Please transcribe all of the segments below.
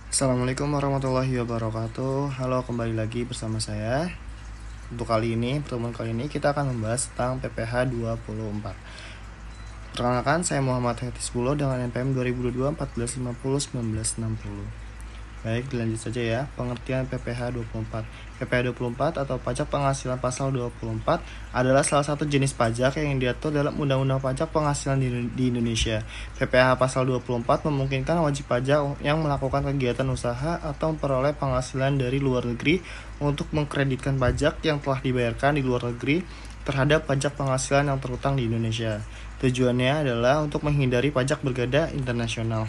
Assalamualaikum warahmatullahi wabarakatuh. Halo, kembali lagi bersama saya. Untuk pertemuan kali ini kita akan membahas tentang PPh 24. Perkenalkan, saya Muhammad Hetisbulo dengan NPM 2022 1450 1960. Baik, dilanjut saja ya. Pengertian PPh 24. PPh 24 atau pajak penghasilan pasal 24 adalah salah satu jenis pajak yang diatur dalam Undang-Undang Pajak Penghasilan di Indonesia. PPh pasal 24 memungkinkan wajib pajak yang melakukan kegiatan usaha atau memperoleh penghasilan dari luar negeri untuk mengkreditkan pajak yang telah dibayarkan di luar negeri terhadap pajak penghasilan yang terutang di Indonesia. Tujuannya adalah untuk menghindari pajak berganda internasional.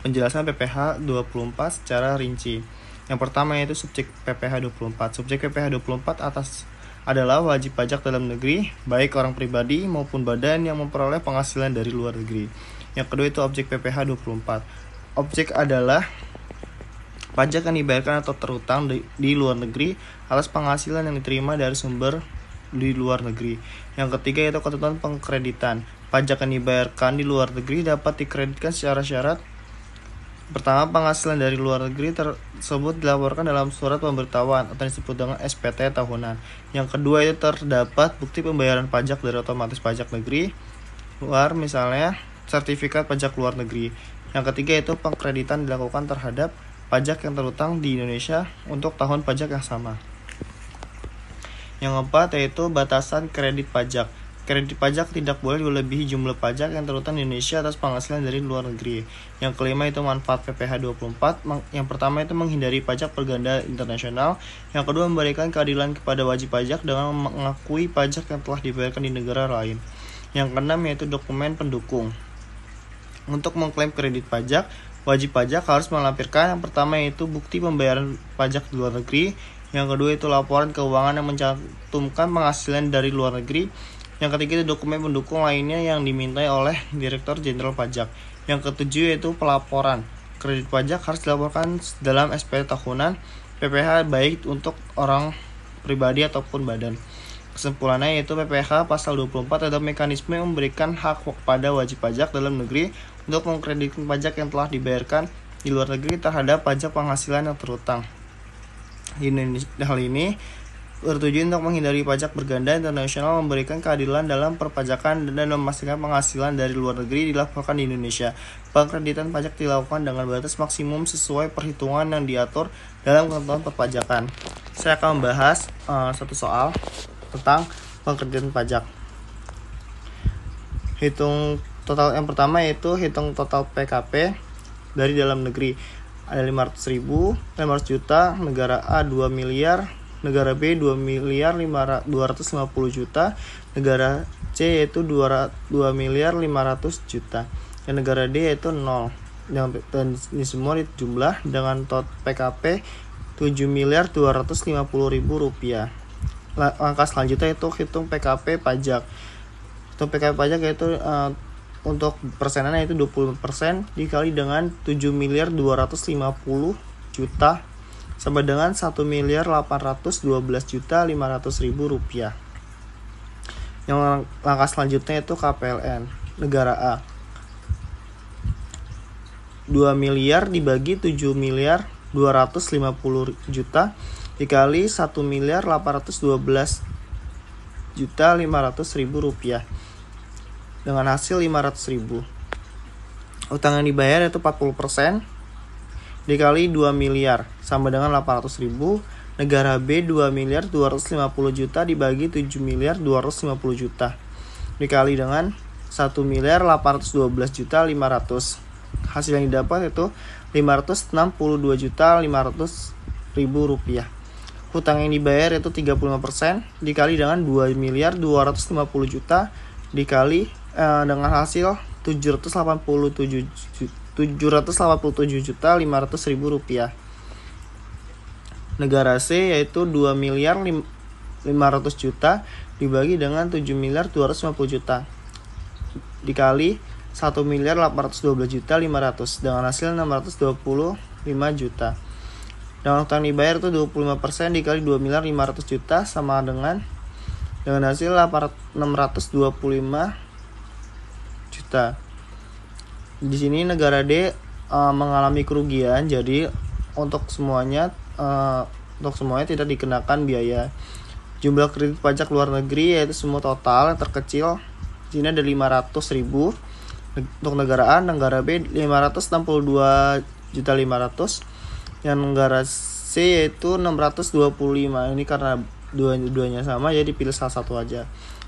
Penjelasan PPh 24 secara rinci. Yang pertama yaitu subjek PPh 24. Subjek PPh 24 atas adalah wajib pajak dalam negeri, baik orang pribadi maupun badan yang memperoleh penghasilan dari luar negeri. Yang kedua itu objek PPh 24. Objek adalah pajak yang dibayarkan atau terutang di luar negeri atas penghasilan yang diterima dari sumber di luar negeri. Yang ketiga yaitu ketentuan pengkreditan. Pajak yang dibayarkan di luar negeri dapat dikreditkan secara syarat. Pertama, penghasilan dari luar negeri tersebut dilaporkan dalam surat pemberitahuan atau disebut dengan SPT tahunan. Yang kedua itu terdapat bukti pembayaran pajak dari otomatis pajak negeri luar, misalnya sertifikat pajak luar negeri. Yang ketiga itu pengkreditan dilakukan terhadap pajak yang terutang di Indonesia untuk tahun pajak yang sama. Yang keempat yaitu batasan kredit pajak. Kredit pajak tidak boleh melebihi jumlah pajak yang terutang di Indonesia atas penghasilan dari luar negeri. Yang kelima itu manfaat PPh 24. Yang pertama itu menghindari pajak berganda internasional. Yang kedua memberikan keadilan kepada wajib pajak dengan mengakui pajak yang telah dibayarkan di negara lain. Yang keenam yaitu dokumen pendukung. Untuk mengklaim kredit pajak, wajib pajak harus melampirkan yang pertama yaitu bukti pembayaran pajak di luar negeri. Yang kedua itu laporan keuangan yang mencantumkan penghasilan dari luar negeri. Yang ketiga itu dokumen pendukung lainnya yang dimintai oleh Direktur Jenderal Pajak. Yang ketujuh yaitu pelaporan. Kredit pajak harus dilaporkan dalam SPT tahunan PPh baik untuk orang pribadi ataupun badan. Kesimpulannya yaitu PPh pasal 24 ada mekanisme yang memberikan hak kepada wajib pajak dalam negeri untuk mengkreditkan pajak yang telah dibayarkan di luar negeri terhadap pajak penghasilan yang terutang. Hal ini bertujuan untuk menghindari pajak berganda internasional, memberikan keadilan dalam perpajakan dan memastikan penghasilan dari luar negeri dilaporkan di Indonesia. Pengkreditan pajak dilakukan dengan batas maksimum sesuai perhitungan yang diatur dalam ketentuan perpajakan. Saya akan membahas satu soal tentang pengkreditan pajak. Hitung total yang pertama yaitu hitung total PKP dari dalam negeri. Ada 500 juta, negara A 2 miliar, negara B 2 miliar 250 juta, negara C yaitu 2 miliar 500 juta, dan negara D yaitu 0. Dan ini semua dijumlah dengan PKP 7 miliar 250 ribu rupiah. Langkah selanjutnya itu hitung PKP pajak. Hitung PKP pajak yaitu untuk persenannya itu 20% dikali dengan 7 miliar 250 juta sama dengan 1 miliar 812 juta 500 ribu rupiah. Yang langkah selanjutnya itu KPLN negara A. 2 miliar dibagi 7 miliar 250 juta dikali 1 miliar 812 juta 500 ribu rupiah dengan hasil 500 ribu. Utang yang dibayar itu 40% dikali 2 miliar sama dengan 800 ribu. Negara B 2 miliar 250 juta dibagi 7 miliar 250 juta dikali dengan 1 miliar 812 juta 500. Hasil yang didapat itu 562 juta 500 ribu rupiah. Hutang yang dibayar itu 35% dikali dengan 2 miliar 250 juta dikali dengan hasil 787 juta 500 ribu rupiah. Negara C yaitu 2 miliar 500 juta dibagi dengan 7 miliar 250 juta dikali 1 miliar 812 juta 500 dengan hasil 625 juta. Dan utang dibayar itu 25% dikali 2 miliar 500 juta sama dengan hasil 625 juta. Di sini negara D mengalami kerugian, jadi untuk semuanya tidak dikenakan biaya. Jumlah kredit pajak luar negeri yaitu semua total yang terkecil di sini ada 500.000 untuk negara A, negara B 562.500.000, yang negara C yaitu 625. Ini karena dua-duanya sama jadi pilih salah satu aja.